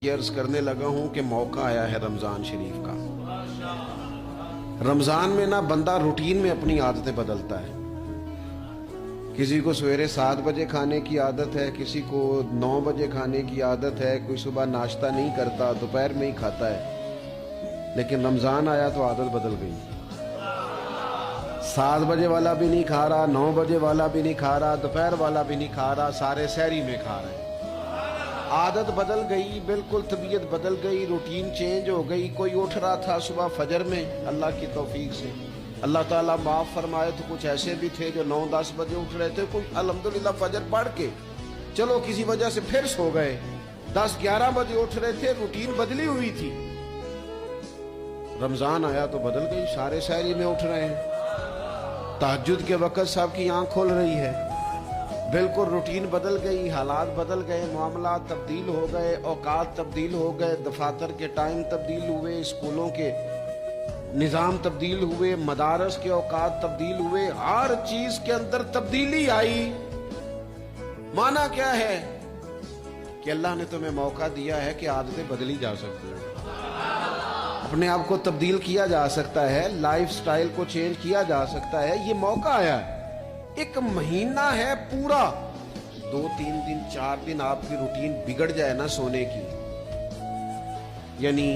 یہ عرض کرنے لگا ہوں کہ موقع آیا ہے رمضان شریف کا۔ رمضان میں نا بندہ روٹین میں اپنی عادتیں بدلتا ہے۔ کسی کو سویرے 7 بجے کھانے کی عادت ہے، کسی کو 9 بجے کھانے کی عادت ہے، کوئی صبح ناشتہ نہیں کرتا، دوپہر میں ہی کھاتا ہے۔ لیکن رمضان آیا تو عادت بدل گئی۔ 7 بجے والا بھی نہیں کھا رہا، 9 بجے والا بھی نہیں کھا رہا، دوپہر والا بھی نہیں کھا رہا، سارے سحری میں کھا رہے ہیں۔ عادت بدل گئی، بالکل طبیعت بدل گئی، روٹین چینج ہو گئی۔ کوئی اٹھ رہا تھا صبح فجر میں، اللہ کی توفیق سے اللہ تعالیٰ معاف فرمائے تو کچھ ایسے بھی تھے جو 9-10 بجے اٹھ رہے تھے، کوئی الحمدللہ فجر پڑھ کے چلو کسی وجہ سے پھر سو گئے، 10-11 بجے اٹھ رہے تھے، روٹین بدلی ہوئی تھی۔ رمضان آیا تو بدل گئی، سارے سحری میں اٹھ رہے ہیں، تہجد کے وقت سب کی آنکھ کھل رہی ہے، بالکل روٹین بدل گئی، حالات بدل گئے، معاملات تبدیل ہو گئے، اوقات تبدیل ہو گئے، دفاتر کے ٹائم تبدیل ہوئے، اسکولوں کے نظام تبدیل ہوئے، مدارس کے اوقات تبدیل ہوئے، ہر چیز کے اندر تبدیلی آئی۔ معنی کیا ہے کہ اللہ نے تمہیں موقع دیا ہے کہ عادتیں بدلی جا سکتی ہیں، اپنے آپ کو تبدیل کیا جا سکتا ہے، لائف سٹائل کو چینج کیا جا سکتا ہے۔ یہ موقع آیا ہے، ایک مہینہ ہے پورا، 2-3 دن 4 دن آپ کی روٹین بگڑ جائے نا سونے کی، یعنی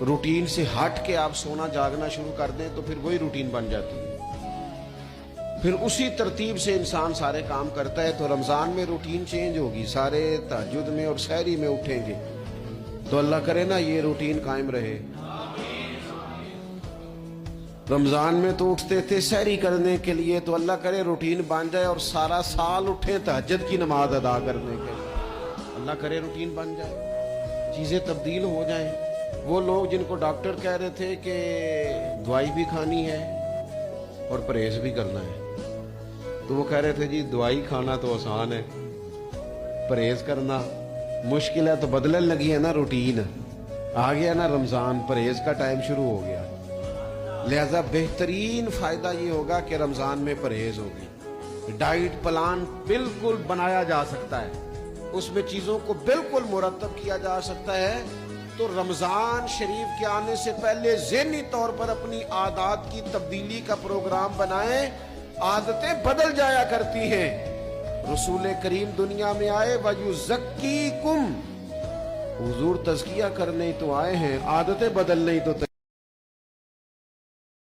روٹین سے ہٹ کے آپ سونا جاگنا شروع کر دیں تو پھر وہی روٹین بن جاتی ہے، پھر اسی ترتیب سے انسان سارے کام کرتا ہے۔ تو رمضان میں روٹین چینج ہوگی، سارے تہجد میں اور سحری میں اٹھیں گے، تو اللہ کرے نا یہ روٹین قائم رہے۔ رمضان میں تو اٹھتے تھے سحری کرنے کے لیے، تو اللہ کرے روٹین بن جائے اور سارا سال اٹھیں تہجد کی نماز ادا کرنے کے لیے، اللہ کرے روٹین بن جائے، چیزیں تبدیل ہو جائیں۔ وہ لوگ جن کو ڈاکٹر کہہ رہے تھے کہ دوائی بھی کھانی ہے اور پرہیز بھی کرنا ہے، تو وہ کہہ رہے تھے جی دوائی کھانا تو آسان ہے، پرہیز کرنا مشکل ہے، تو بدلنے لگی ہے نا روٹین، آ گیا نا رمضان، پرہیز کا ٹائم شروع ہو گیا۔ لہذا بہترین فائدہ یہ ہوگا کہ رمضان میں پرہیز ہوگی، ڈائٹ پلان بالکل بنایا جا سکتا ہے، اس میں چیزوں کو بالکل مرتب کیا جا سکتا ہے۔ تو رمضان شریف کے آنے سے پہلے ذہنی طور پر اپنی عادات کی تبدیلی کا پروگرام بنائیں، عادتیں بدل جایا کرتی ہیں۔ رسول کریم دنیا میں آئے وَيُزَكِّيكُمْ، حضور تزکیہ کرنے تو آئے ہیں، عادتیں بدلنے تو